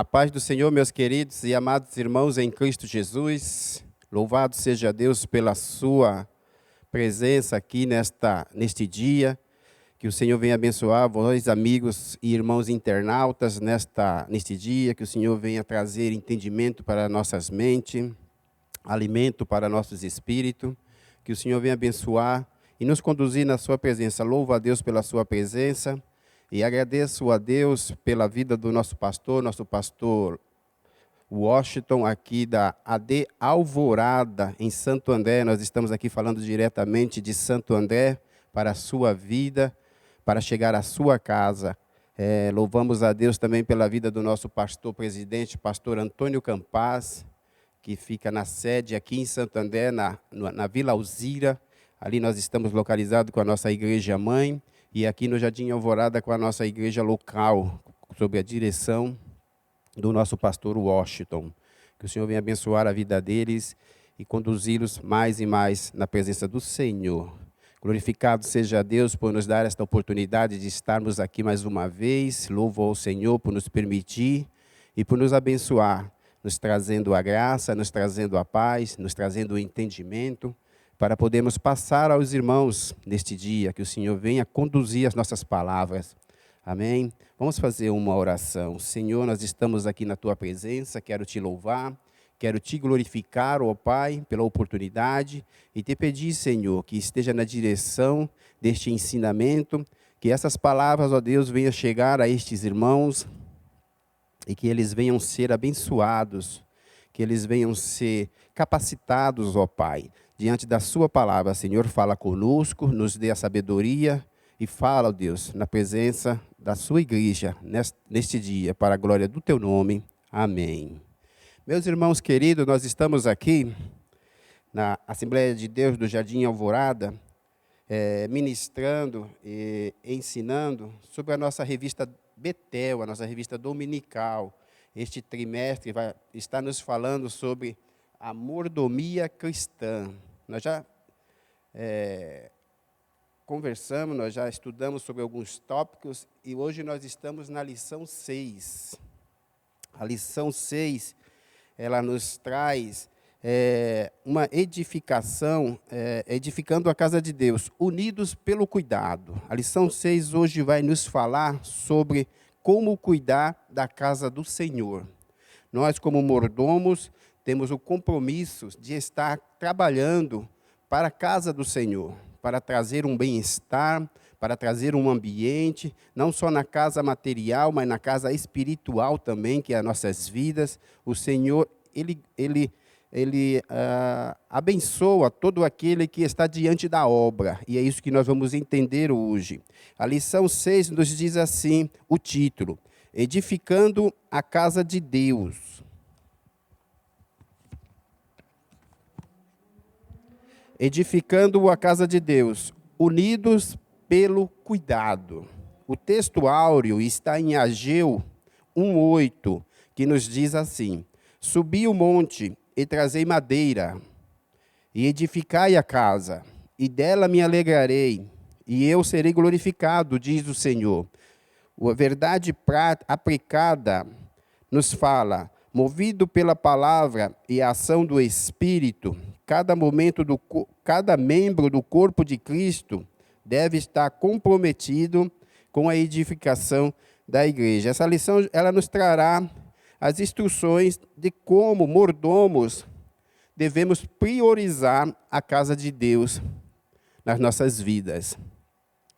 A paz do Senhor, meus queridos e amados irmãos em Cristo Jesus. Louvado seja Deus pela sua presença aqui neste dia. Que o Senhor venha abençoar vós, amigos e irmãos internautas, neste dia. Que o Senhor venha trazer entendimento para nossas mentes, alimento para nossos espíritos. Que o Senhor venha abençoar e nos conduzir na sua presença. Louvo a Deus pela sua presença. E agradeço a Deus pela vida do nosso pastor Washington, aqui da AD Alvorada, em Santo André. Nós estamos aqui falando diretamente de Santo André para a sua vida, para chegar à sua casa. Louvamos a Deus também pela vida do nosso pastor presidente, pastor Antônio Campaz, que fica na sede aqui em Santo André, na Vila Alzira. Ali nós estamos localizados com a nossa igreja-mãe. E aqui no Jardim Alvorada com a nossa igreja local, sob a direção do nosso pastor Washington. Que o Senhor venha abençoar a vida deles e conduzi-los mais e mais na presença do Senhor. Glorificado seja Deus por nos dar esta oportunidade de estarmos aqui mais uma vez. Louvo ao Senhor por nos permitir e por nos abençoar, nos trazendo a graça, nos trazendo a paz, nos trazendo o entendimento, para podermos passar aos irmãos neste dia, que o Senhor venha conduzir as nossas palavras. Amém? Vamos fazer uma oração. Senhor, nós estamos aqui na Tua presença, quero Te louvar, quero Te glorificar, ó Pai, pela oportunidade, e Te pedir, Senhor, que esteja na direção deste ensinamento, que essas palavras, ó Deus, venham chegar a estes irmãos, e que eles venham ser abençoados, que eles venham ser capacitados, ó Pai, diante da sua palavra. Senhor, fala conosco, nos dê a sabedoria e fala, ó Deus, na presença da sua igreja, neste dia, para a glória do teu nome. Amém. Meus irmãos queridos, nós estamos aqui na Assembleia de Deus do Jardim Alvorada, ministrando e ensinando sobre a nossa revista Betel, a nossa revista dominical. Este trimestre está nos falando sobre a mordomia cristã. Nós já conversamos, nós já estudamos sobre alguns tópicos e hoje nós estamos na lição 6. A lição 6, ela nos traz uma edificação, edificando a casa de Deus, unidos pelo cuidado. A lição 6 hoje vai nos falar sobre como cuidar da casa do Senhor. Nós, como mordomos, temos o compromisso de estar trabalhando para a casa do Senhor, para trazer um bem-estar, para trazer um ambiente, não só na casa material, mas na casa espiritual também, que é as nossas vidas. O Senhor, Ele abençoa todo aquele que está diante da obra, e é isso que nós vamos entender hoje. A lição 6 nos diz assim, o título: Edificando a casa de Deus. Edificando a casa de Deus, unidos pelo cuidado. O texto áureo está em Ageu 1:8, que nos diz assim: Subi o monte e trazei madeira, e edificai a casa, e dela me alegrarei, e eu serei glorificado, diz o Senhor. A verdade aplicada nos fala, movido pela palavra e a ação do Espírito, cada membro do corpo de Cristo deve estar comprometido com a edificação da igreja. Essa lição, ela nos trará as instruções de como mordomos devemos priorizar a casa de Deus nas nossas vidas.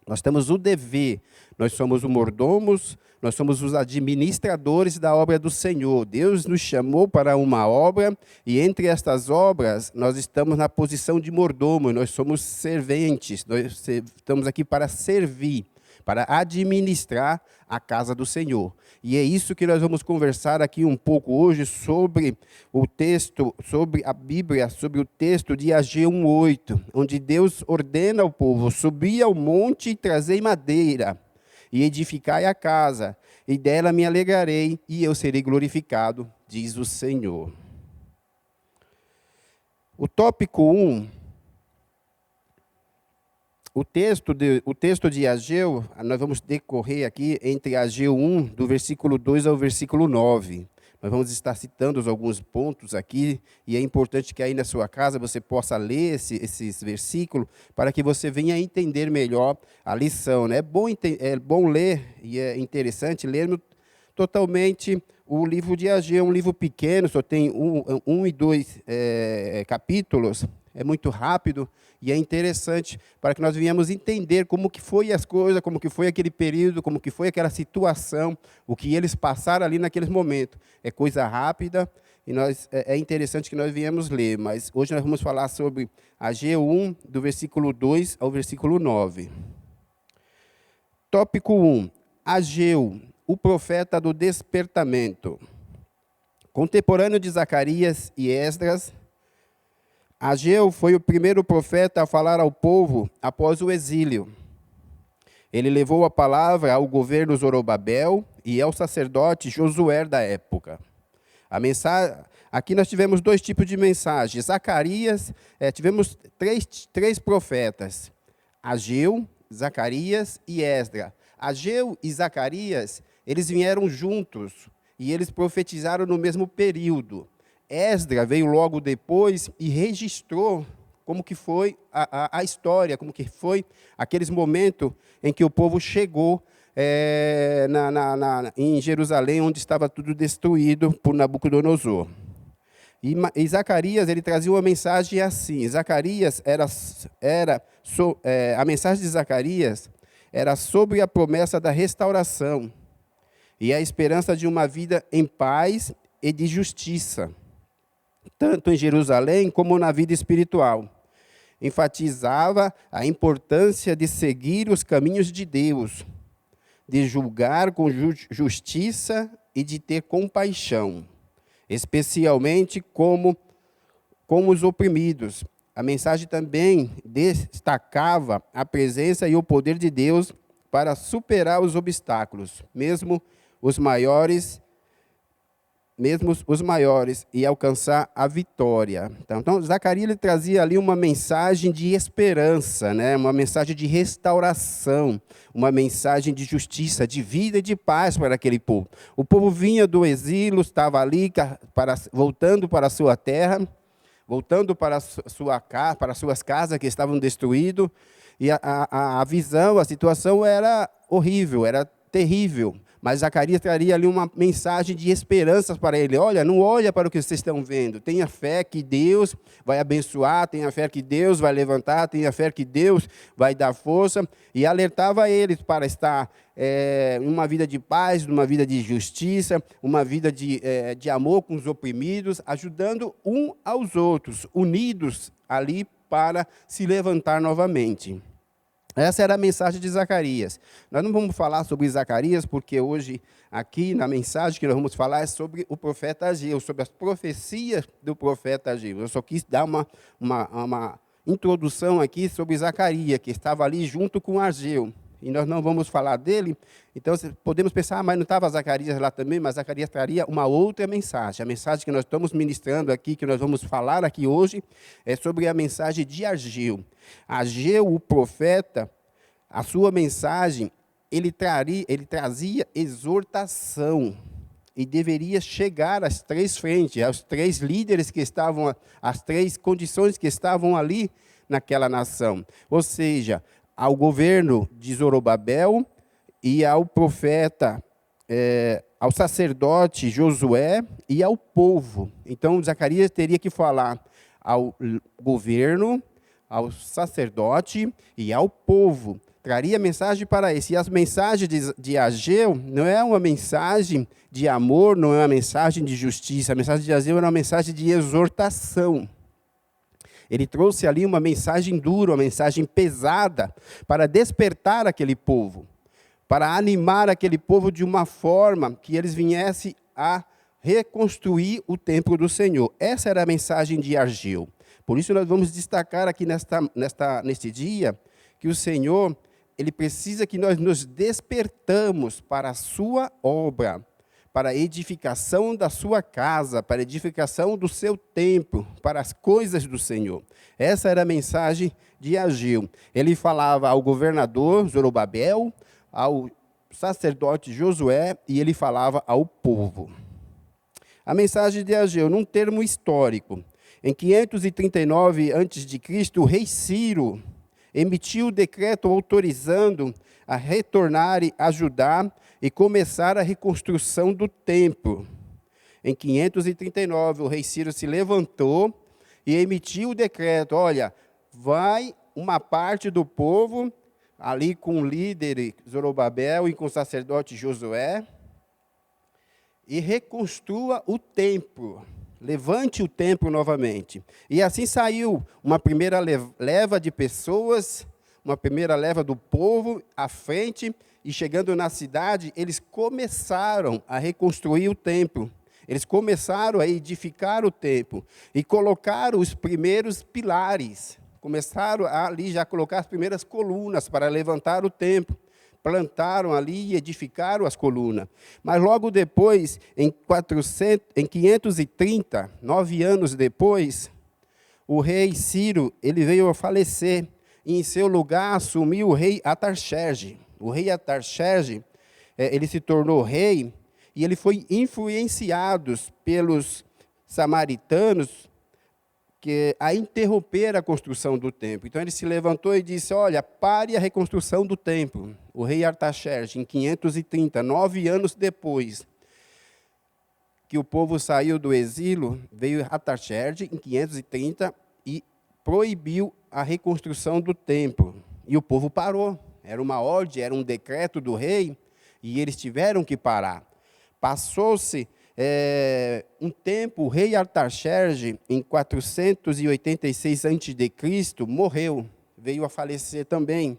Nós temos o dever, nós somos os mordomos, nós somos os administradores da obra do Senhor. Deus nos chamou para uma obra e entre estas obras nós estamos na posição de mordomo, nós somos serventes, nós estamos aqui para servir, para administrar a casa do Senhor. E é isso que nós vamos conversar aqui um pouco hoje sobre o texto, sobre a Bíblia, sobre o texto de Ageu 1:8, onde Deus ordena ao povo: subi ao monte e trazei madeira, e edificai a casa, e dela me alegrarei, e eu serei glorificado, diz o Senhor. O tópico 1 O texto de Ageu, nós vamos decorrer aqui entre Ageu 1, do versículo 2 ao versículo 9. Nós vamos estar citando alguns pontos aqui, e é importante que aí na sua casa você possa ler esses versículos, para que você venha entender melhor a lição, né? É bom ler, e é interessante ler totalmente o livro de Ageu. É um livro pequeno, só tem um e dois capítulos, é muito rápido, e é interessante para que nós venhamos entender como que foi as coisas, como que foi aquele período, como que foi aquela situação, o que eles passaram ali naqueles momentos. É coisa rápida, e é interessante que nós venhamos ler, mas hoje nós vamos falar sobre Ageu 1, do versículo 2 ao versículo 9. Tópico 1. Ageu, o profeta do despertamento. Contemporâneo de Zacarias e Esdras, Ageu foi o primeiro profeta a falar ao povo após o exílio. Ele levou a palavra ao governo Zorobabel e ao sacerdote Josué da época. Aqui nós tivemos dois tipos de mensagens. Zacarias, tivemos três profetas: Ageu, Zacarias e Esdras. Ageu e Zacarias, eles vieram juntos e eles profetizaram no mesmo período. Esdras veio logo depois e registrou como que foi a história, como que foi aqueles momentos em que o povo chegou em Jerusalém, onde estava tudo destruído por Nabucodonosor. E Zacarias, ele trazia uma mensagem assim. A mensagem de Zacarias era sobre a promessa da restauração e a esperança de uma vida em paz e de justiça, tanto em Jerusalém como na vida espiritual. Enfatizava a importância de seguir os caminhos de Deus, de julgar com justiça e de ter compaixão, especialmente com os oprimidos. A mensagem também destacava a presença e o poder de Deus para superar os obstáculos, mesmo os maiores, e alcançar a vitória. Então Zacarias ele trazia ali uma mensagem de esperança, né? Uma mensagem de restauração, uma mensagem de justiça, de vida e de paz para aquele povo. O povo vinha do exílio, estava ali voltando para a sua terra, voltando para as suas casas que estavam destruídas, e a visão, a situação era horrível, era terrível. Mas Zacarias traria ali uma mensagem de esperança para ele. Olha, não olha para o que vocês estão vendo. Tenha fé que Deus vai abençoar, tenha fé que Deus vai levantar, tenha fé que Deus vai dar força. E alertava eles para estar em uma vida de paz, numa vida de justiça, uma vida de amor com os oprimidos, ajudando um aos outros, unidos ali para se levantar novamente. Essa era a mensagem de Zacarias. Nós não vamos falar sobre Zacarias, porque hoje, aqui na mensagem que nós vamos falar, é sobre o profeta Ageu, sobre as profecias do profeta Ageu. Eu só quis dar uma introdução aqui sobre Zacarias, que estava ali junto com Ageu. E nós não vamos falar dele, então podemos pensar, mas não estava Zacarias lá também, mas Zacarias traria uma outra mensagem. A mensagem que nós estamos ministrando aqui, que nós vamos falar aqui hoje, é sobre a mensagem de Ageu. Ageu, o profeta, a sua mensagem, ele trazia exortação, e deveria chegar às três frentes, aos três líderes que estavam, às três condições que estavam ali naquela nação. Ou seja, ao governo de Zorobabel e ao profeta, ao sacerdote Josué e ao povo. Então, Zacarias teria que falar ao governo, ao sacerdote e ao povo. Traria mensagem para esse. E as mensagens de Ageu não é uma mensagem de amor, não é uma mensagem de justiça. A mensagem de Ageu era uma mensagem de exortação. Ele trouxe ali uma mensagem dura, uma mensagem pesada, para despertar aquele povo, para animar aquele povo de uma forma que eles viessem a reconstruir o templo do Senhor. Essa era a mensagem de Ageu. Por isso nós vamos destacar aqui neste dia que o Senhor, ele precisa que nós nos despertamos para a sua obra, para a edificação da sua casa, para a edificação do seu templo, para as coisas do Senhor. Essa era a mensagem de Ageu. Ele falava ao governador Zorobabel, ao sacerdote Josué, e ele falava ao povo. A mensagem de Ageu, num termo histórico, em 539 a.C., o rei Ciro emitiu o decreto autorizando a retornar a Judá e começar a reconstrução do templo. Em 539, o rei Ciro se levantou e emitiu o decreto, olha, vai uma parte do povo, ali com o líder Zorobabel e com o sacerdote Josué, e reconstrua o templo, levante o templo novamente. E assim saiu uma primeira leva de pessoas, uma primeira leva do povo à frente, e chegando na cidade, eles começaram a reconstruir o templo. Eles começaram a edificar o templo e colocaram os primeiros pilares. Começaram ali já a colocar as primeiras colunas para levantar o templo. Plantaram ali e edificaram as colunas. Mas logo depois, em 530, 9 anos depois, o rei Ciro ele veio a falecer. E em seu lugar assumiu o rei Artaxerxes. O rei Artaxerxes, ele se tornou rei e ele foi influenciado pelos samaritanos a interromper a construção do templo. Então ele se levantou e disse, olha, pare a reconstrução do templo. O rei Artaxerxes, em 530, 9 anos depois que o povo saiu do exílio, veio Artaxerxes, em 530, e proibiu a reconstrução do templo. E o povo parou. Era uma ordem, era um decreto do rei, e eles tiveram que parar. Passou-se um tempo, o rei Artaxerxes, em 486 a.C., morreu, veio a falecer também.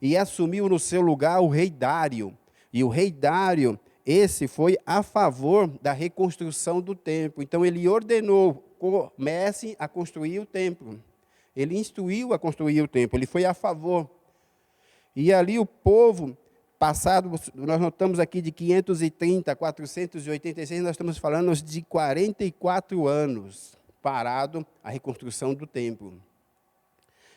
E assumiu no seu lugar o rei Dário. E o rei Dário, esse foi a favor da reconstrução do templo. Então ele ordenou, comecem a construir o templo. Ele instruiu a construir o templo, ele foi a favor. E ali o povo, passado, nós notamos aqui de 530 a 486, nós estamos falando de 44 anos parado a reconstrução do templo.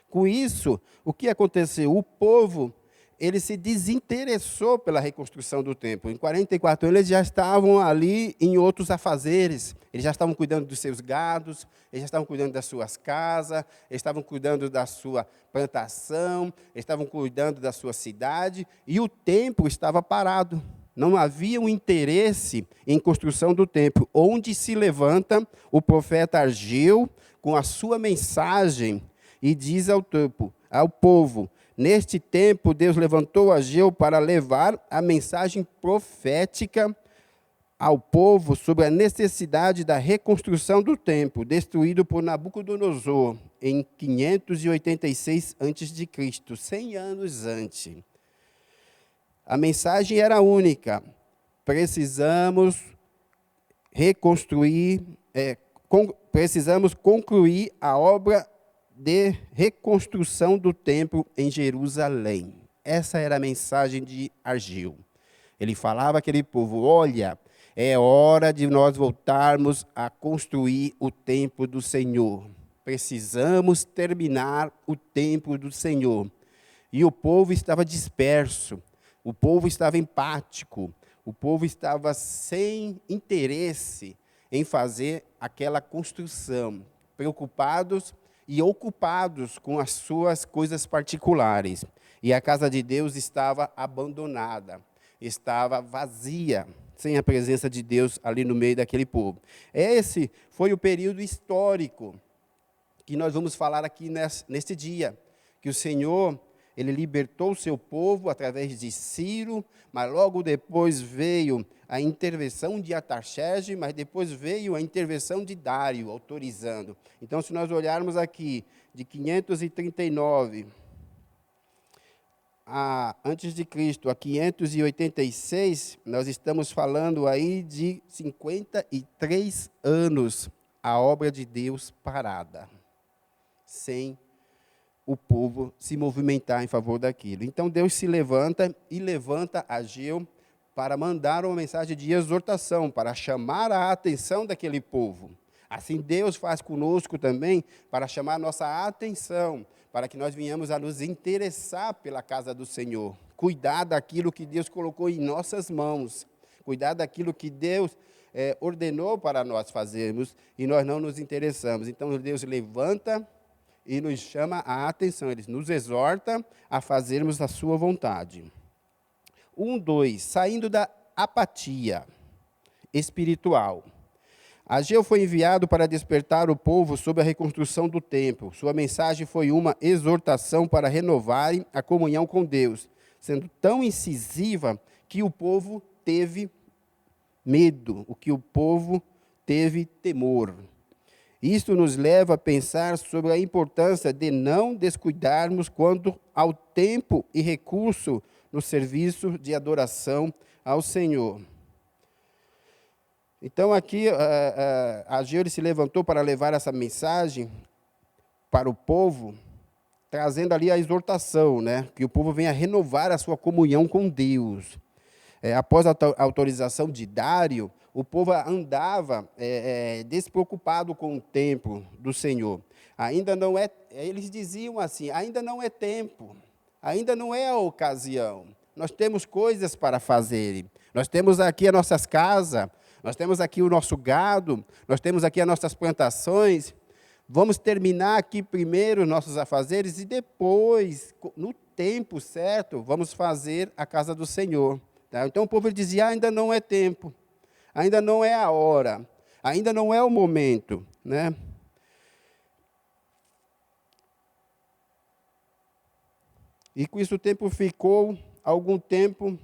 Com isso, o que aconteceu? O povo, ele se desinteressou pela reconstrução do templo. Em 44 anos, eles já estavam ali em outros afazeres. Eles já estavam cuidando dos seus gados, eles já estavam cuidando das suas casas, eles estavam cuidando da sua plantação, eles estavam cuidando da sua cidade, e o templo estava parado. Não havia um interesse em construção do templo, onde se levanta o profeta Ageu com a sua mensagem e diz ao povo, neste tempo Deus levantou Ageu para levar a mensagem profética ao povo sobre a necessidade da reconstrução do templo, destruído por Nabucodonosor em 586 a.C., 100 anos antes. A mensagem era única: precisamos precisamos concluir a obra de reconstrução do templo em Jerusalém. Essa era a mensagem de Ageu. Ele falava àquele povo, olha, é hora de nós voltarmos a construir o templo do Senhor. Precisamos terminar o templo do Senhor. E o povo estava disperso, o povo estava empático, o povo estava sem interesse em fazer aquela construção, preocupados e ocupados com as suas coisas particulares. E a casa de Deus estava abandonada, estava vazia, sem a presença de Deus ali no meio daquele povo. Esse foi o período histórico que nós vamos falar aqui neste dia, que o Senhor, ele libertou o seu povo através de Ciro, mas logo depois veio a intervenção de Artaxerxes, mas depois veio a intervenção de Dário, autorizando. Então, se nós olharmos aqui, de 539 antes de Cristo a 586, nós estamos falando aí de 53 anos a obra de Deus parada, sem o povo se movimentar em favor daquilo. Então Deus se levanta e levanta Ageu para mandar uma mensagem de exortação, para chamar a atenção daquele povo. Assim Deus faz conosco também, para chamar a nossa atenção, para que nós venhamos a nos interessar pela casa do Senhor, cuidar daquilo que Deus colocou em nossas mãos, cuidar daquilo que Deus ordenou para nós fazermos, e nós não nos interessamos. Então Deus levanta e nos chama a atenção, Ele nos exorta a fazermos a sua vontade. 2, saindo da apatia espiritual. Ageu foi enviado para despertar o povo sobre a reconstrução do templo. Sua mensagem foi uma exortação para renovarem a comunhão com Deus, sendo tão incisiva que o povo teve medo, que o povo teve temor. Isto nos leva a pensar sobre a importância de não descuidarmos quanto ao tempo e recurso no serviço de adoração ao Senhor. Então, aqui, Ageu se levantou para levar essa mensagem para o povo, trazendo ali a exortação, né? Que o povo venha renovar a sua comunhão com Deus. Após a autorização de Dário, o povo andava despreocupado com o templo do Senhor. Ainda não é, eles diziam assim, ainda não é tempo, ainda não é a ocasião. Nós temos coisas para fazer. Nós temos aqui as nossas casas, nós temos aqui o nosso gado, nós temos aqui as nossas plantações. Vamos terminar aqui primeiro os nossos afazeres e depois, no tempo certo, vamos fazer a casa do Senhor. Tá? Então o povo dizia, ainda não é tempo, ainda não é a hora, ainda não é o momento. Né? E com isso o tempo ficou algum tempo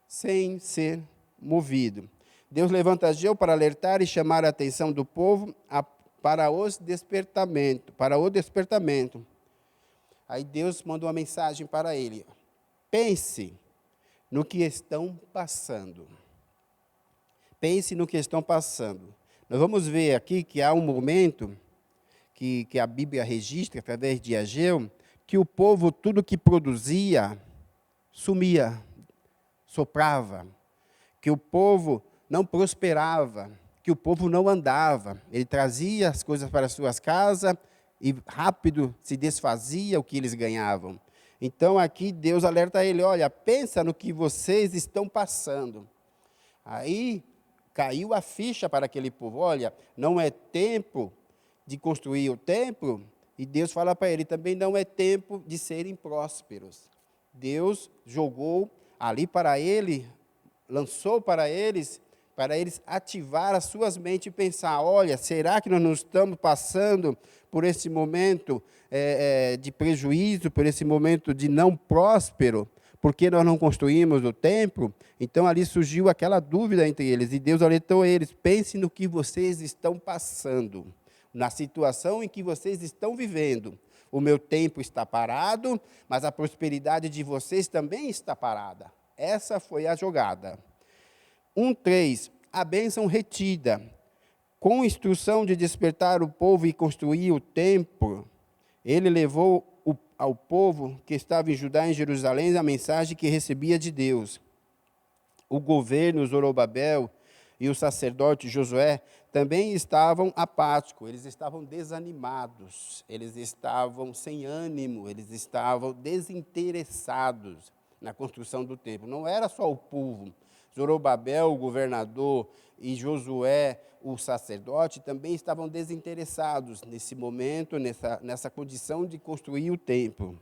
sem ser movido. Deus levanta Ageu para alertar e chamar a atenção do povo para o despertamento. Aí Deus mandou uma mensagem para ele. Pense no que estão passando. Pense no que estão passando. Nós vamos ver aqui que há um momento que a Bíblia registra, através de Ageu, que o povo, tudo que produzia, sumia, soprava. Que o povo não prosperava, que o povo não andava. Ele trazia as coisas para as suas casas e rápido se desfazia o que eles ganhavam. Então, aqui Deus alerta ele, olha, pensa no que vocês estão passando. Aí, caiu a ficha para aquele povo, olha, não é tempo de construir o templo, e Deus fala para ele, também não é tempo de serem prósperos. Deus jogou ali para ele, lançou para eles ativar as suas mentes e pensar, olha, será que nós não estamos passando por esse momento de prejuízo, por esse momento de não próspero, porque nós não construímos o templo? Então, ali surgiu aquela dúvida entre eles, e Deus alertou eles, pense no que vocês estão passando, na situação em que vocês estão vivendo. O meu tempo está parado, mas a prosperidade de vocês também está parada. Essa foi a jogada. 1:3, a bênção retida. Com instrução de despertar o povo e construir o templo, ele levou ao povo que estava em Judá e em Jerusalém a mensagem que recebia de Deus. O governo Zorobabel e o sacerdote Josué também estavam apáticos, eles estavam desanimados, eles estavam sem ânimo, eles estavam desinteressados na construção do templo. Não era só o povo. Zorobabel, o governador, e Josué, o sacerdote, também estavam desinteressados nesse momento, nessa condição de construir o templo.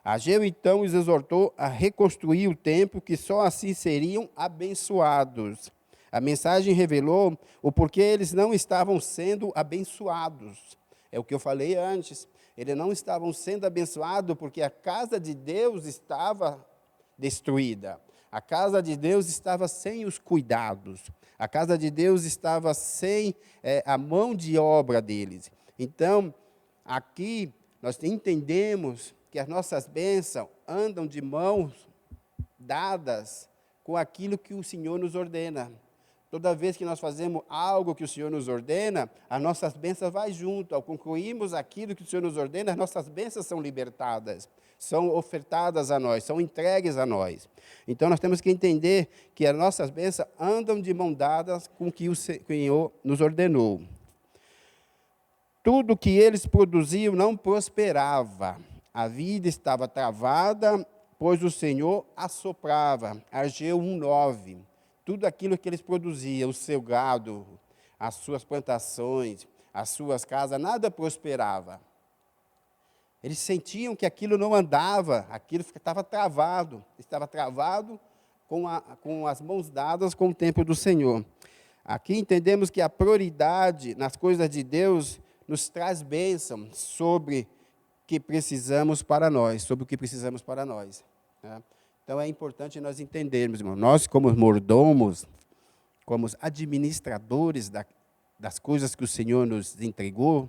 Ageu, então, os exortou a reconstruir o templo, que só assim seriam abençoados. A mensagem revelou o porquê eles não estavam sendo abençoados. É o que eu falei antes. Eles não estavam sendo abençoados porque a casa de Deus estava destruída. A casa de Deus estava sem os cuidados. A casa de Deus estava sem a mão de obra deles. Então, aqui nós entendemos que as nossas bênçãos andam de mãos dadas com aquilo que o Senhor nos ordena. Toda vez que nós fazemos algo que o Senhor nos ordena, as nossas bênçãos vão junto. Ao concluirmos aquilo que o Senhor nos ordena, as nossas bênçãos são libertadas, são ofertadas a nós, são entregues a nós. Então, nós temos que entender que as nossas bênçãos andam de mão dadas com o que o Senhor nos ordenou. Tudo que eles produziam não prosperava. A vida estava travada, pois o Senhor assoprava. Ageu 1:9. Tudo aquilo que eles produziam, o seu gado, as suas plantações, as suas casas, nada prosperava. Eles sentiam que aquilo não andava, aquilo estava travado com as mãos dadas com o tempo do Senhor. Aqui entendemos que a prioridade nas coisas de Deus nos traz bênção sobre o que precisamos para nós, né? Então, é importante nós entendermos, irmão, nós como mordomos, como administradores das coisas que o Senhor nos entregou,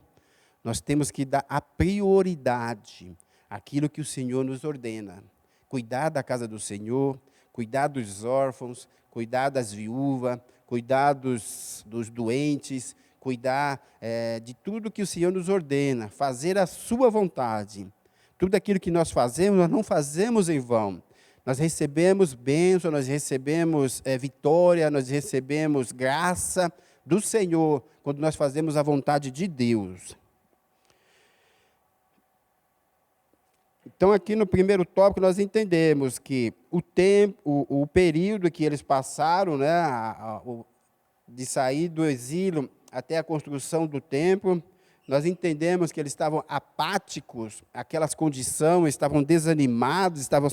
nós temos que dar a prioridade àquilo que o Senhor nos ordena. Cuidar da casa do Senhor, cuidar dos órfãos, cuidar das viúvas, cuidar dos doentes, cuidar de tudo que o Senhor nos ordena, fazer a sua vontade. Tudo aquilo que nós fazemos, nós não fazemos em vão. Nós recebemos bênção, nós recebemos vitória, nós recebemos graça do Senhor, quando nós fazemos a vontade de Deus. Então, aqui no primeiro tópico, nós entendemos que o período que eles passaram, né, de sair do exílio até a construção do templo, nós entendemos que eles estavam apáticos, aquelas condições, estavam desanimados, estavam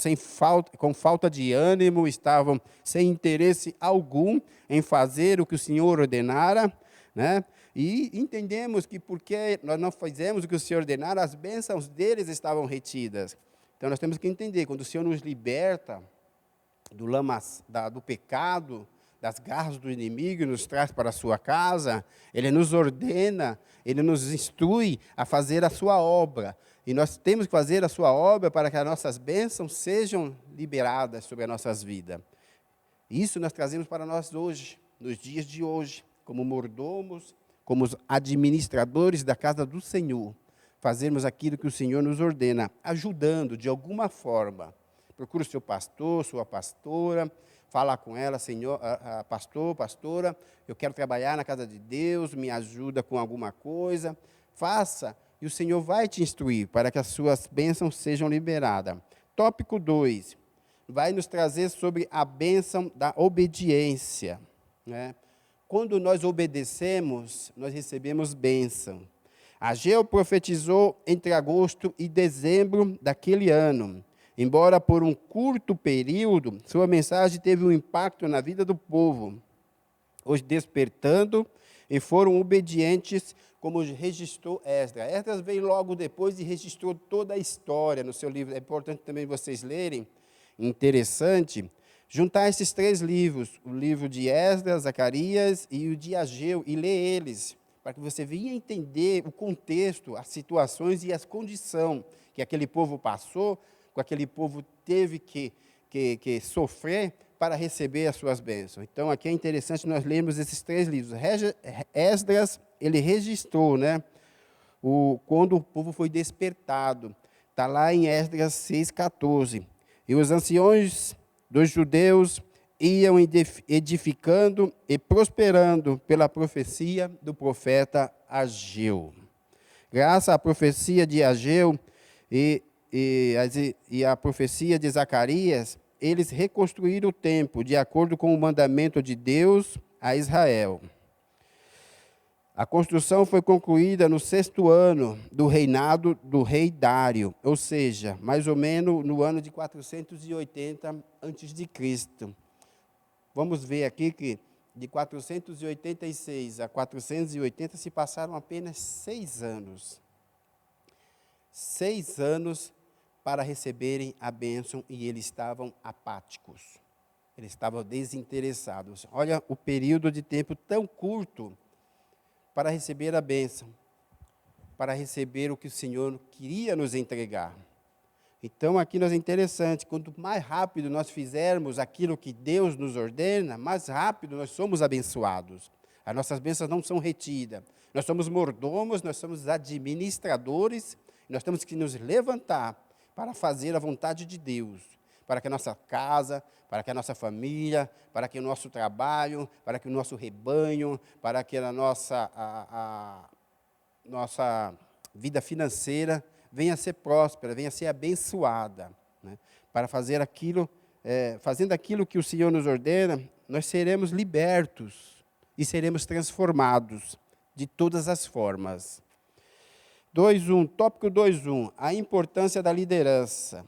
com falta de ânimo, estavam sem interesse algum em fazer o que o Senhor ordenara, né? E entendemos que porque nós não fizemos o que o Senhor ordenara, as bênçãos deles estavam retidas. Então, nós temos que entender, quando o Senhor nos liberta do pecado, das garras do inimigo e nos traz para a sua casa, Ele nos ordena, Ele nos instrui a fazer a sua obra. E nós temos que fazer a sua obra para que as nossas bênçãos sejam liberadas sobre as nossas vidas. Isso nós trazemos para nós hoje, nos dias de hoje, como mordomos, como administradores da casa do Senhor. Fazermos aquilo que o Senhor nos ordena, ajudando de alguma forma. Procure o seu pastor, sua pastora, fala com ela, Senhor, pastor, pastora, eu quero trabalhar na casa de Deus, me ajuda com alguma coisa. Faça, e o Senhor vai te instruir para que as suas bênçãos sejam liberadas. Tópico 2, vai nos trazer sobre a bênção da obediência, né? Quando nós obedecemos, nós recebemos bênção. Ageu profetizou entre agosto e dezembro daquele ano. Embora por um curto período, sua mensagem teve um impacto na vida do povo, os despertando e foram obedientes, como registrou Esdras. Esdras veio logo depois e registrou toda a história no seu livro. É importante também vocês lerem, interessante, juntar esses 3 livros, o livro de Esdras, Zacarias e o de Ageu, e ler eles, para que você venha entender o contexto, as situações e as condições que aquele povo passou, que aquele povo teve que sofrer para receber as suas bênçãos. Então, aqui é interessante nós lermos esses 3 livros. Esdras, ele registrou, né, quando o povo foi despertado. Está lá em Esdras 6,14. E os anciões dos judeus iam edificando e prosperando pela profecia do profeta Ageu. Graças à profecia de Ageu e a profecia de Zacarias, eles reconstruíram o templo de acordo com o mandamento de Deus a Israel. A construção foi concluída no 6º ano do reinado do rei Dário, ou seja, mais ou menos no ano de 480 a.C. Vamos ver aqui que de 486 a 480 se passaram apenas 6 anos. 6 anos para receberem a bênção e eles estavam apáticos. Eles estavam desinteressados. Olha o período de tempo tão curto para receber a bênção, para receber o que o Senhor queria nos entregar. Então, aqui nós é interessante, quanto mais rápido nós fizermos aquilo que Deus nos ordena, mais rápido nós somos abençoados. As nossas bênçãos não são retidas. Nós somos mordomos, nós somos administradores, nós temos que nos levantar para fazer a vontade de Deus, para que a nossa casa, para que a nossa família, para que o nosso trabalho, para que o nosso rebanho, para que a nossa vida financeira venha a ser próspera, venha a ser abençoada, né? Para fazer aquilo, fazendo aquilo que o Senhor nos ordena, nós seremos libertos e seremos transformados de todas as formas. 2.1, tópico 2.1, a importância da liderança.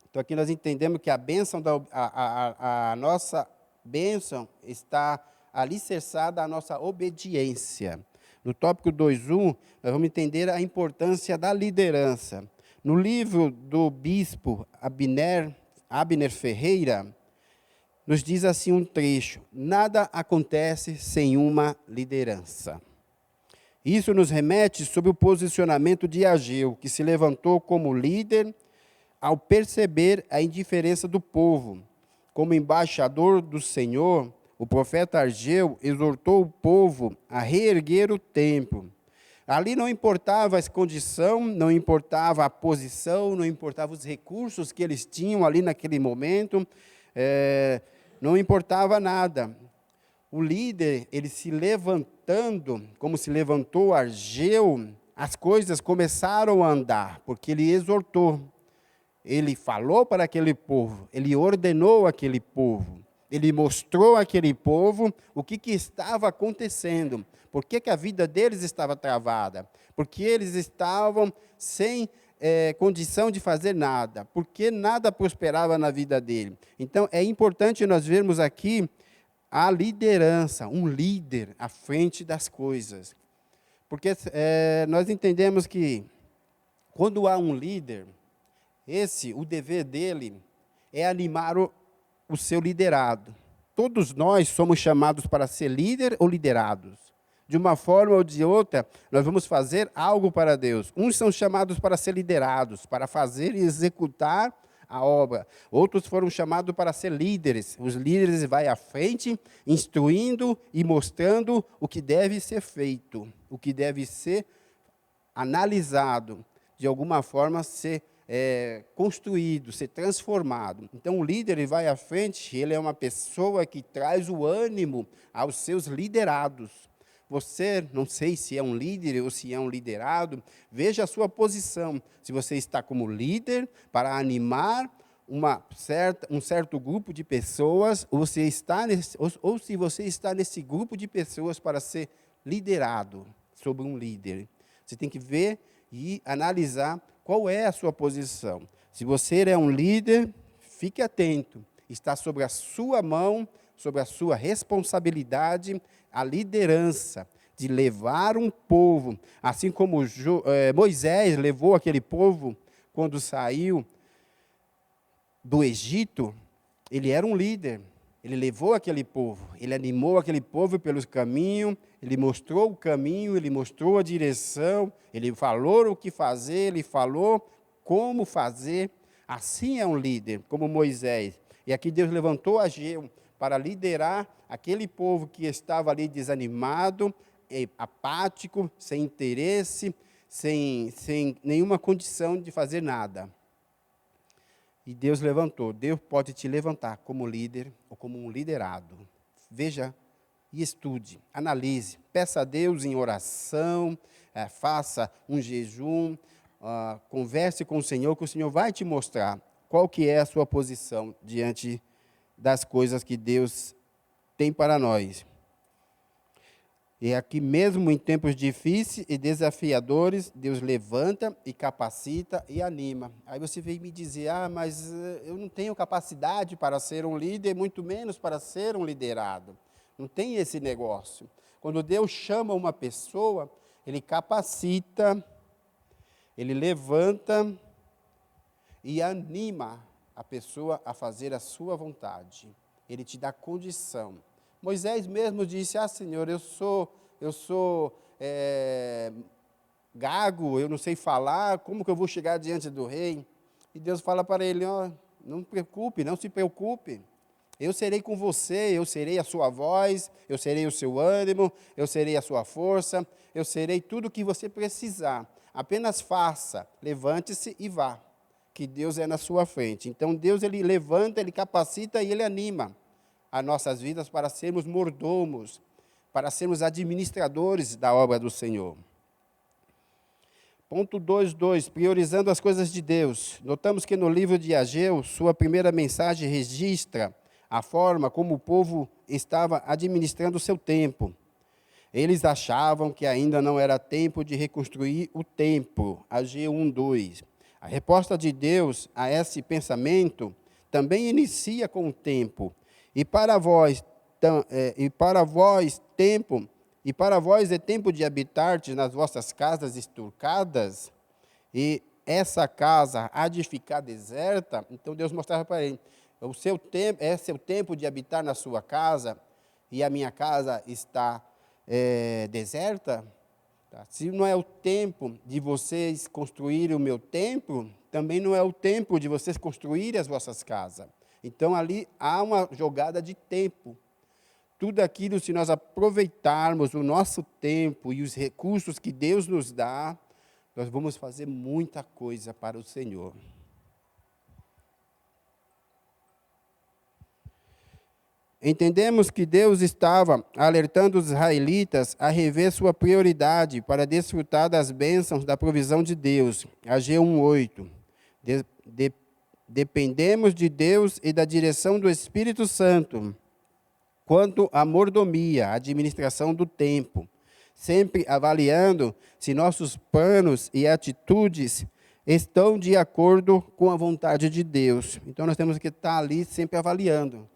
Então, aqui nós entendemos que a bênção, a nossa bênção está alicerçada à nossa obediência. No tópico 2.1, nós vamos entender a importância da liderança. No livro do bispo Abner Ferreira, nos diz assim um trecho: nada acontece sem uma liderança. Isso nos remete sobre o posicionamento de Ageu, que se levantou como líder ao perceber a indiferença do povo. Como embaixador do Senhor, o profeta Ageu exortou o povo a reerguer o templo. Ali não importava a condição, não importava a posição, não importava os recursos que eles tinham ali naquele momento, não importava nada. O líder, ele se levantando, como se levantou Ageu, as coisas começaram a andar, porque ele exortou. Ele falou para aquele povo, ele ordenou aquele povo, ele mostrou àquele povo o que estava acontecendo, por que a vida deles estava travada, porque eles estavam sem condição de fazer nada, porque nada prosperava na vida dele. Então, é importante nós vermos aqui a liderança, um líder à frente das coisas. Porque nós entendemos que quando há um líder, o dever dele é animar o seu liderado. Todos nós somos chamados para ser líder ou liderados. De uma forma ou de outra, nós vamos fazer algo para Deus. Uns são chamados para ser liderados, para fazer e executar a obra. Outros foram chamados para ser líderes. Os líderes vão à frente, instruindo e mostrando o que deve ser feito, o que deve ser analisado, de alguma forma ser construído, ser transformado. Então, o líder, ele vai à frente, ele é uma pessoa que traz o ânimo aos seus liderados. Você, não sei se é um líder ou se é um liderado, veja a sua posição. Se você está como líder para animar um certo grupo de pessoas, ou se você está nesse grupo de pessoas para ser liderado sobre um líder. Você tem que ver e analisar qual é a sua posição. Se você é um líder, fique atento. Está sobre a sua mão, sobre a sua responsabilidade, a liderança de levar um povo, assim como Moisés levou aquele povo quando saiu do Egito. Ele era um líder, ele levou aquele povo, ele animou aquele povo pelos caminhos, ele mostrou o caminho, ele mostrou a direção, ele falou o que fazer, ele falou como fazer. Assim é um líder, como Moisés. E aqui Deus levantou Ageu para liderar aquele povo que estava ali desanimado, apático, sem interesse, sem nenhuma condição de fazer nada. E Deus levantou. Deus pode te levantar como líder ou como um liderado. Veja e estude, analise, peça a Deus em oração, faça um jejum, converse com o Senhor, que o Senhor vai te mostrar qual que é a sua posição diante das coisas que Deus tem para nós. E aqui mesmo em tempos difíceis e desafiadores, Deus levanta e capacita e anima. Aí você vem me dizer, mas eu não tenho capacidade para ser um líder, muito menos para ser um liderado. Não tem esse negócio. Quando Deus chama uma pessoa, Ele capacita, Ele levanta e anima a pessoa a fazer a sua vontade. Ele te dá condição. Moisés mesmo disse, Senhor, eu sou gago, eu não sei falar, como que eu vou chegar diante do rei? E Deus fala para ele, ó, não preocupe, não se preocupe. Eu serei com você, eu serei a sua voz, eu serei o seu ânimo, eu serei a sua força, eu serei tudo o que você precisar. Apenas faça, levante-se e vá, que Deus é na sua frente. Então Deus, ele levanta, ele capacita e ele anima as nossas vidas para sermos mordomos, para sermos administradores da obra do Senhor. Ponto 2.2, priorizando as coisas de Deus. Notamos que no livro de Ageu, sua primeira mensagem registra a forma como o povo estava administrando o seu tempo. Eles achavam que ainda não era tempo de reconstruir o templo, Ageu 1:2. A resposta de Deus a esse pensamento também inicia com o tempo. E para vós é tempo de habitardes nas vossas casas estucadas, e essa casa há de ficar deserta. Então Deus mostrava para ele, é seu tempo de habitar na sua casa, e a minha casa está deserta. Tá? Se não é o tempo de vocês construírem o meu templo, também não é o tempo de vocês construírem as vossas casas. Então ali há uma jogada de tempo. Tudo aquilo, se nós aproveitarmos o nosso tempo e os recursos que Deus nos dá, nós vamos fazer muita coisa para o Senhor. Entendemos que Deus estava alertando os israelitas a rever sua prioridade para desfrutar das bênçãos da provisão de Deus. Ageu 1:8. Dependemos de Deus e da direção do Espírito Santo quanto à mordomia, a administração do tempo, sempre avaliando se nossos planos e atitudes estão de acordo com a vontade de Deus. Então nós temos que estar ali sempre avaliando.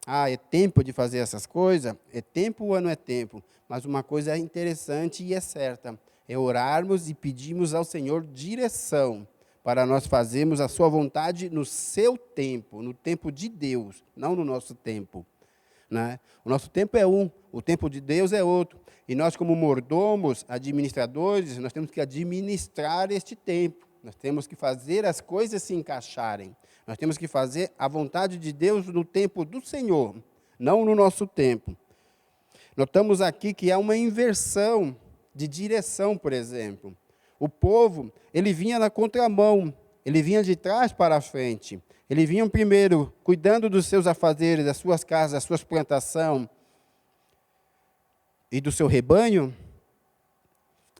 É tempo de fazer essas coisas? É tempo ou não é tempo? Mas uma coisa é interessante e é certa, é orarmos e pedirmos ao Senhor direção para nós fazermos a sua vontade no seu tempo, no tempo de Deus, não no nosso tempo. Né? O nosso tempo é um, o tempo de Deus é outro. E nós, como mordomos, administradores, nós temos que administrar este tempo. Nós temos que fazer as coisas se encaixarem. Nós temos que fazer a vontade de Deus no tempo do Senhor, não no nosso tempo. Notamos aqui que há uma inversão de direção, por exemplo. O povo, ele vinha na contramão, ele vinha de trás para a frente. Ele vinha primeiro cuidando dos seus afazeres, das suas casas, das suas plantações e do seu rebanho,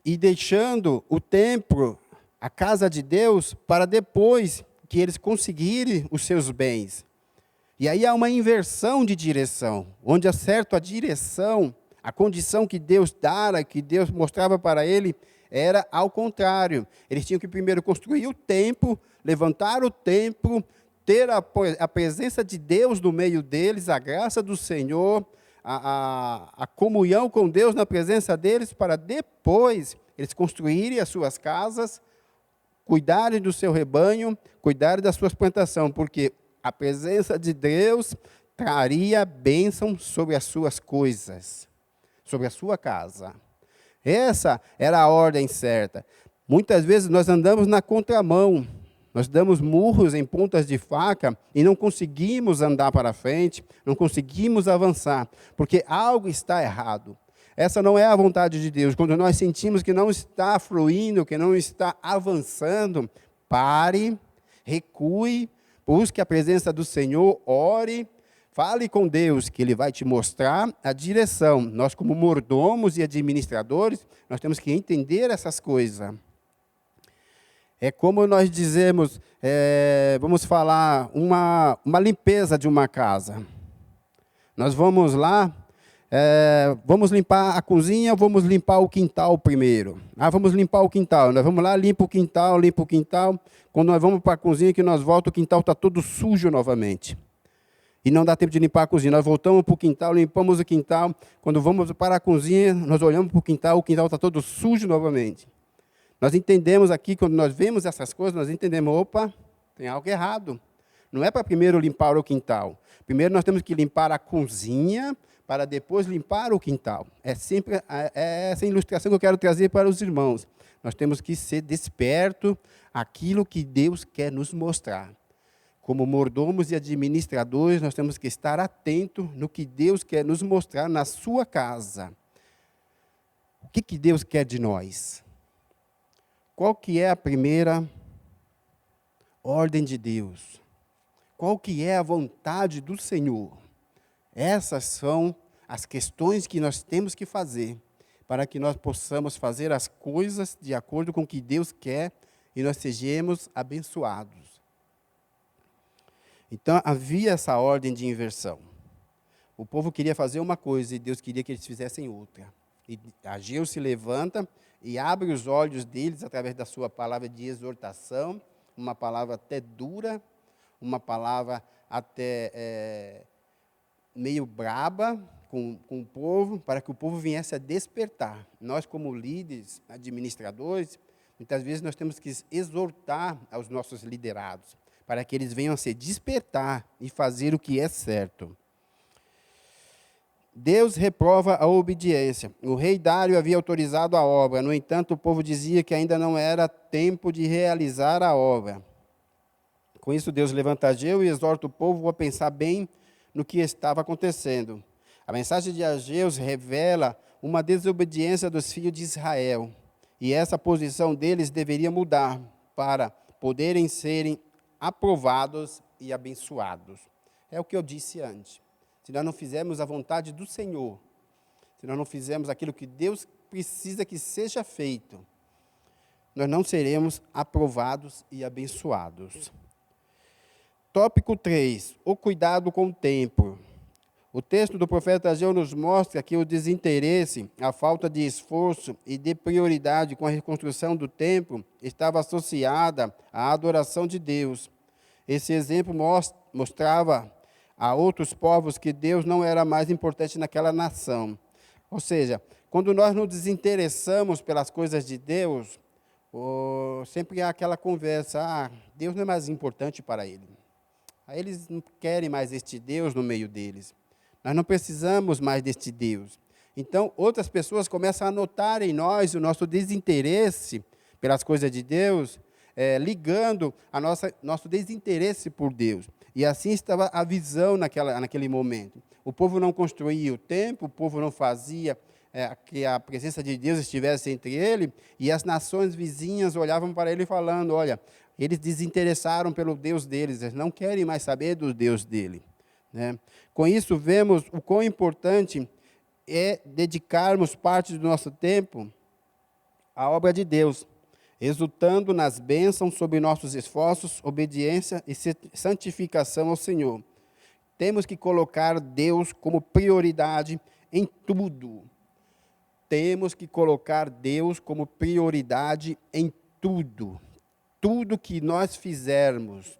e deixando o templo, a casa de Deus, para depois que eles conseguirem os seus bens. E aí há uma inversão de direção, onde acerta a direção, a condição que Deus dara, que Deus mostrava para ele, era ao contrário. Eles tinham que primeiro construir o templo, levantar o templo, ter a presença de Deus no meio deles, a graça do Senhor, a comunhão com Deus na presença deles, para depois eles construírem as suas casas, cuidarem do seu rebanho, cuidarem das suas plantações, porque a presença de Deus traria bênção sobre as suas coisas, sobre a sua casa. Essa era a ordem certa. Muitas vezes nós andamos na contramão, nós damos murros em pontas de faca e não conseguimos andar para frente, não conseguimos avançar, porque algo está errado. Essa não é a vontade de Deus. Quando nós sentimos que não está fluindo, que não está avançando, pare, recue, busque a presença do Senhor, ore, fale com Deus, que Ele vai te mostrar a direção. Nós, como mordomos e administradores, nós temos que entender essas coisas. É como nós dizemos, vamos falar, uma limpeza de uma casa. Nós vamos lá, vamos limpar a cozinha, vamos limpar o quintal primeiro. Vamos limpar o quintal. Nós vamos lá, limpa o quintal. Quando nós vamos para a cozinha, que nós voltamos, o quintal está todo sujo novamente. E não dá tempo de limpar a cozinha. Nós voltamos para o quintal, limpamos o quintal. Quando vamos para a cozinha, nós olhamos para o quintal está todo sujo novamente. Nós entendemos aqui, quando nós vemos essas coisas, nós entendemos, opa, tem algo errado. Não é para primeiro limpar o quintal. Primeiro nós temos que limpar a cozinha, para depois limpar o quintal. É sempre essa ilustração que eu quero trazer para os irmãos. Nós temos que ser desperto àquilo que Deus quer nos mostrar. Como mordomos e administradores, nós temos que estar atentos no que Deus quer nos mostrar na sua casa. O que Deus quer de nós? Qual que é a primeira ordem de Deus? Qual que é a vontade do Senhor? Essas são as questões que nós temos que fazer para que nós possamos fazer as coisas de acordo com o que Deus quer e nós sejamos abençoados. Então, havia essa ordem de inversão. O povo queria fazer uma coisa e Deus queria que eles fizessem outra. E Ageu se levanta e abre os olhos deles através da sua palavra de exortação, uma palavra até dura, uma palavra até meio braba com o povo, para que o povo viesse a despertar. Nós, como líderes, administradores, muitas vezes nós temos que exortar aos nossos liderados, para que eles venham a se despertar e fazer o que é certo. Deus reprova a obediência. O rei Dário havia autorizado a obra, no entanto, o povo dizia que ainda não era tempo de realizar a obra. Com isso, Deus levanta Ageu e exorta o povo a pensar bem no que estava acontecendo. A mensagem de Ageu revela uma desobediência dos filhos de Israel, e essa posição deles deveria mudar para poderem serem aprovados e abençoados. É o que eu disse antes. Se nós não fizermos a vontade do Senhor, se nós não fizermos aquilo que Deus precisa que seja feito, nós não seremos aprovados e abençoados. Tópico 3, o cuidado com o tempo. O texto do profeta Ageu nos mostra que o desinteresse, a falta de esforço e de prioridade com a reconstrução do templo estava associada à adoração de Deus. Esse exemplo mostrava a outros povos que Deus não era mais importante naquela nação. Ou seja, quando nós nos desinteressamos pelas coisas de Deus, sempre há aquela conversa, Deus não é mais importante para ele. Aí eles não querem mais este Deus no meio deles. Nós não precisamos mais deste Deus. Então, outras pessoas começam a notar em nós o nosso desinteresse pelas coisas de Deus, ligando a nosso desinteresse por Deus. E assim estava a visão naquele momento. O povo não construía o templo, o povo não fazia que a presença de Deus estivesse entre ele, e as nações vizinhas olhavam para ele falando, olha, eles desinteressaram pelo Deus deles, eles não querem mais saber do Deus dele. Né? Com isso, vemos o quão importante é dedicarmos parte do nosso tempo à obra de Deus, exultando nas bênçãos sobre nossos esforços, obediência e santificação ao Senhor. Temos que colocar Deus como prioridade em tudo. Temos que colocar Deus como prioridade em tudo. Tudo que nós fizermos,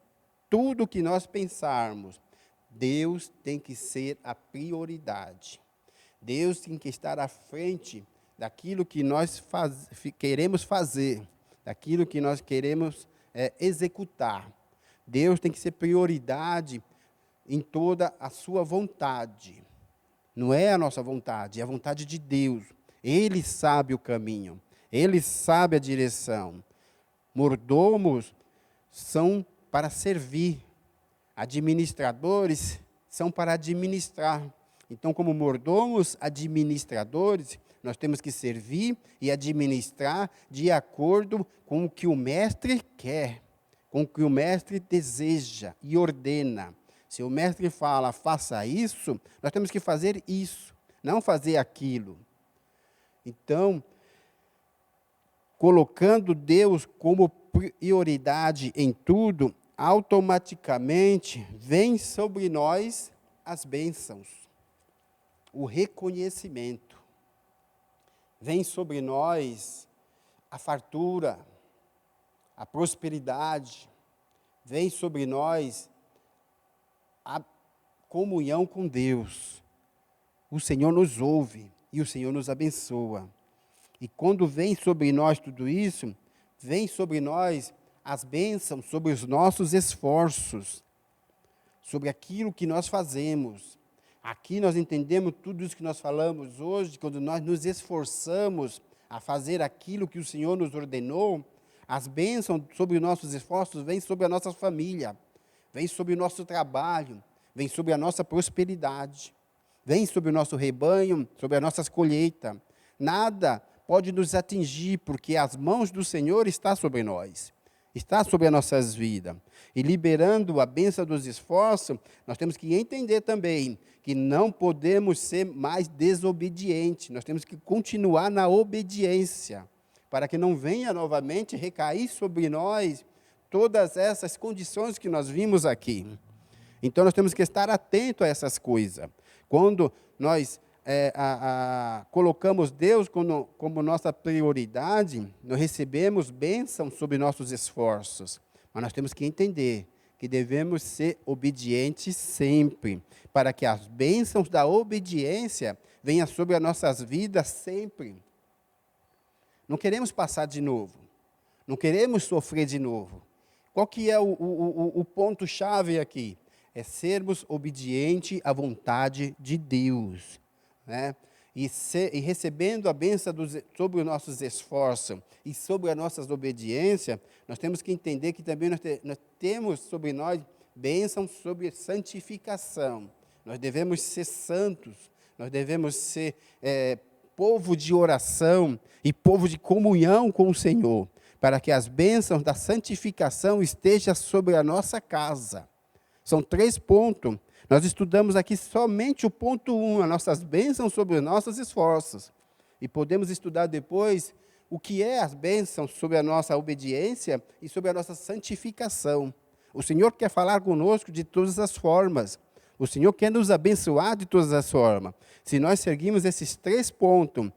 tudo que nós pensarmos, Deus tem que ser a prioridade. Deus tem que estar à frente daquilo que nós queremos fazer, daquilo que nós queremos executar. Deus tem que ser prioridade em toda a sua vontade. Não é a nossa vontade, é a vontade de Deus. Ele sabe o caminho, Ele sabe a direção. Mordomos são para servir, administradores são para administrar. Então, como mordomos, administradores, nós temos que servir e administrar de acordo com o que o mestre quer, com o que o mestre deseja e ordena. Se o mestre fala, faça isso, nós temos que fazer isso, não fazer aquilo. Então, colocando Deus como prioridade em tudo, automaticamente vem sobre nós as bênçãos, o reconhecimento. Vem sobre nós a fartura, a prosperidade. Vem sobre nós a comunhão com Deus. O Senhor nos ouve e o Senhor nos abençoa. E quando vem sobre nós tudo isso, vem sobre nós as bênçãos sobre os nossos esforços. sobre aquilo que nós fazemos. Aqui nós entendemos tudo isso que nós falamos hoje, quando nós nos esforçamos a fazer aquilo que o Senhor nos ordenou, as bênçãos sobre os nossos esforços vêm sobre a nossa família, vêm sobre o nosso trabalho, vêm sobre a nossa prosperidade, vêm sobre o nosso rebanho, sobre as nossas colheitas. Nada pode nos atingir, porque as mãos do Senhor estão sobre nós, está sobre as nossas vidas. E liberando a bênção dos esforços, nós temos que entender também que não podemos ser mais desobedientes, nós temos que continuar na obediência, para que não venha novamente recair sobre nós todas essas condições que nós vimos aqui. Então, nós temos que estar atentos a essas coisas. Quando nós colocamos Deus como nossa prioridade, nós recebemos bênção sobre nossos esforços. Mas nós temos que entender que devemos ser obedientes sempre, para que as bênçãos da obediência venham sobre as nossas vidas sempre. Não queremos passar de novo, não queremos sofrer de novo. Qual que é o ponto-chave aqui? É sermos obedientes à vontade de Deus, né? E recebendo a bênção sobre os nossos esforços e sobre as nossas obediências, nós temos que entender que também nós temos sobre nós bênção sobre santificação. Nós devemos ser santos, nós devemos ser povo de oração e povo de comunhão com o Senhor, para que as bênçãos da santificação estejam sobre a nossa casa. São 3 pontos. Nós estudamos aqui somente o ponto 1, as nossas bênçãos sobre os nossos esforços. E podemos estudar depois o que é as bênçãos sobre a nossa obediência e sobre a nossa santificação. O Senhor quer falar conosco de todas as formas. O Senhor quer nos abençoar de todas as formas. Se nós seguirmos esses 3 pontos,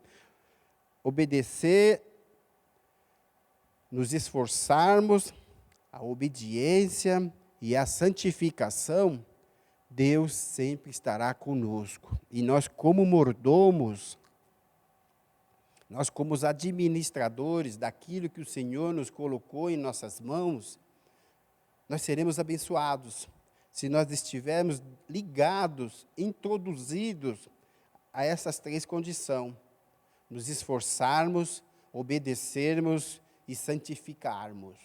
obedecer, nos esforçarmos, a obediência e a santificação, Deus sempre estará conosco. E nós, como mordomos, nós, como os administradores daquilo que o Senhor nos colocou em nossas mãos, nós seremos abençoados. Se nós estivermos ligados, introduzidos a essas 3 condições, nos esforçarmos, obedecermos e santificarmos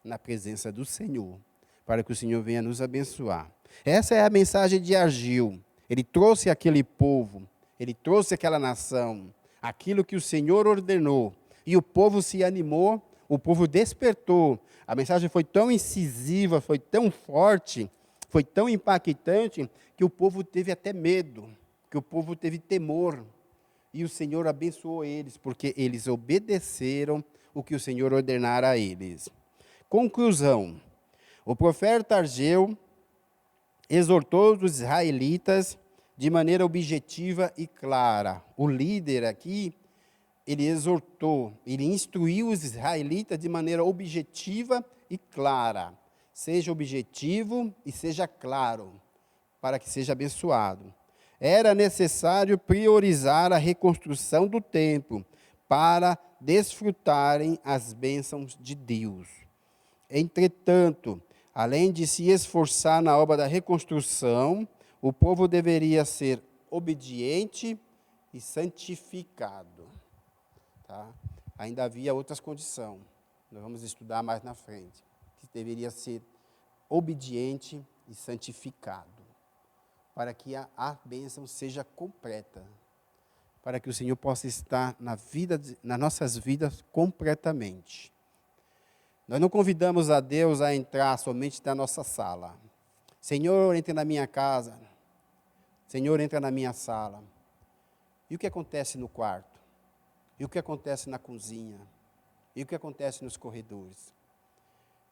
na presença do Senhor, para que o Senhor venha nos abençoar. Essa é a mensagem de Ageu. Ele trouxe aquele povo, ele trouxe aquela nação, aquilo que o Senhor ordenou, e o povo se animou, o povo despertou. A mensagem foi tão incisiva, foi tão forte, foi tão impactante, que o povo teve até medo, que o povo teve temor, e o Senhor abençoou eles, porque eles obedeceram o que o Senhor ordenara a eles. Conclusão: o profeta Ageu exortou os israelitas de maneira objetiva e clara. O líder aqui, ele exortou, ele instruiu os israelitas de maneira objetiva e clara. Seja objetivo e seja claro, para que seja abençoado. Era necessário priorizar a reconstrução do templo para desfrutarem as bênçãos de Deus. Entretanto, além de se esforçar na obra da reconstrução, o povo deveria ser obediente e santificado. Tá? Ainda havia outras condições, nós vamos estudar mais na frente, que deveria ser obediente e santificado, para que a bênção seja completa, para que o Senhor possa estar nas nossas vidas completamente. Nós não convidamos a Deus a entrar somente na nossa sala. Senhor, entra na minha casa. Senhor, entra na minha sala. E o que acontece no quarto? E o que acontece na cozinha? E o que acontece nos corredores?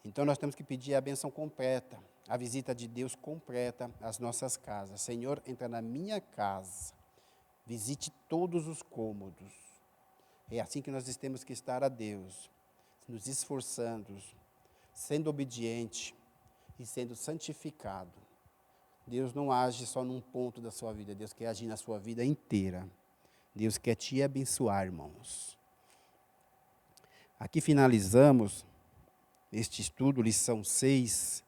Então, nós temos que pedir a bênção completa, a visita de Deus completa às nossas casas. Senhor, entra na minha casa. Visite todos os cômodos. É assim que nós temos que estar a Deus, nos esforçando, sendo obediente e sendo santificado. Deus não age só num ponto da sua vida, Deus quer agir na sua vida inteira. Deus quer te abençoar, irmãos. Aqui finalizamos este estudo, lição 6,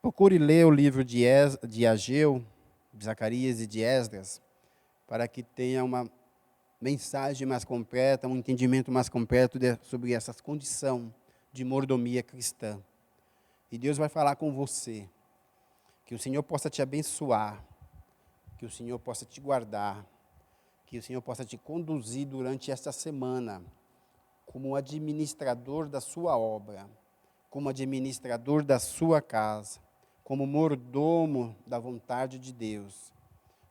Procure ler o livro de Ageu, de Zacarias e de Esdras, para que tenha uma mensagem mais completa, um entendimento mais completo sobre essa condição de mordomia cristã. E Deus vai falar com você, que o Senhor possa te abençoar, que o Senhor possa te guardar, que o Senhor possa te conduzir durante esta semana, como administrador da sua obra, como administrador da sua casa, como mordomo da vontade de Deus,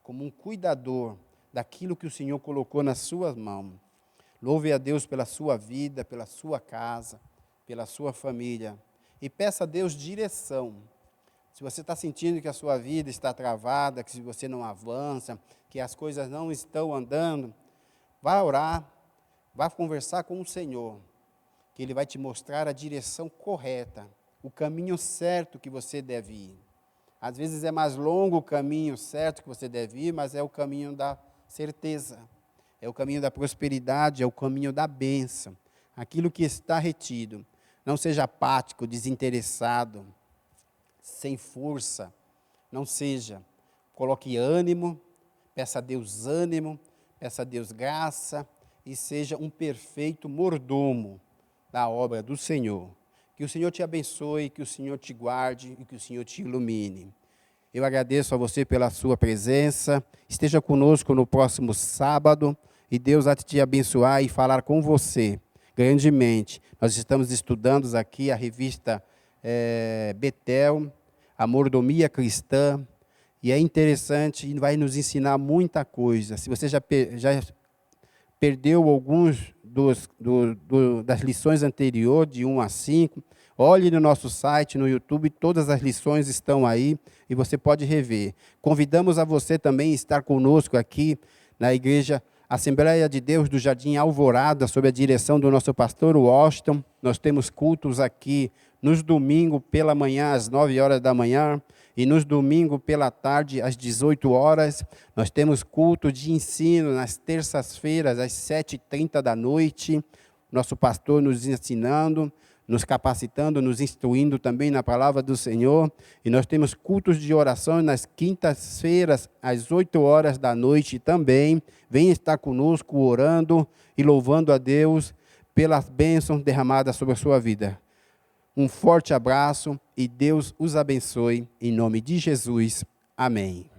como um cuidador daquilo que o Senhor colocou nas suas mãos. Louve a Deus pela sua vida, pela sua casa, pela sua família. E peça a Deus direção. Se você está sentindo que a sua vida está travada, que você não avança, que as coisas não estão andando, vá orar, vá conversar com o Senhor, que Ele vai te mostrar a direção correta, o caminho certo que você deve ir. Às vezes é mais longo o caminho certo que você deve ir, mas é o caminho da certeza, é o caminho da prosperidade, é o caminho da bênção, aquilo que está retido. Não seja apático, desinteressado, sem força, não seja. Coloque ânimo, peça a Deus ânimo, peça a Deus graça e seja um perfeito mordomo da obra do Senhor. Que o Senhor te abençoe, que o Senhor te guarde e que o Senhor te ilumine. Eu agradeço a você pela sua presença. Esteja conosco no próximo sábado e Deus vai te abençoar e falar com você grandemente. Nós estamos estudando aqui a revista Betel, a mordomia cristã, e é interessante e vai nos ensinar muita coisa. Se você já perdeu alguns das lições anteriores, de 1 a 5, olhe no nosso site, no YouTube, todas as lições estão aí e você pode rever. Convidamos a você também a estar conosco aqui na Igreja Assembleia de Deus do Jardim Alvorada, sob a direção do nosso pastor Washington. Nós temos cultos aqui nos domingos pela manhã, às 9 horas da manhã, e nos domingos pela tarde, às 18 horas. Nós temos culto de ensino nas terças-feiras, às 7h30 da noite. Nosso pastor nos ensinando, nos capacitando, nos instruindo também na palavra do Senhor. E nós temos cultos de oração nas quintas-feiras, às 8 horas da noite também. Venha estar conosco orando e louvando a Deus pelas bênçãos derramadas sobre a sua vida. Um forte abraço e Deus os abençoe, em nome de Jesus. Amém.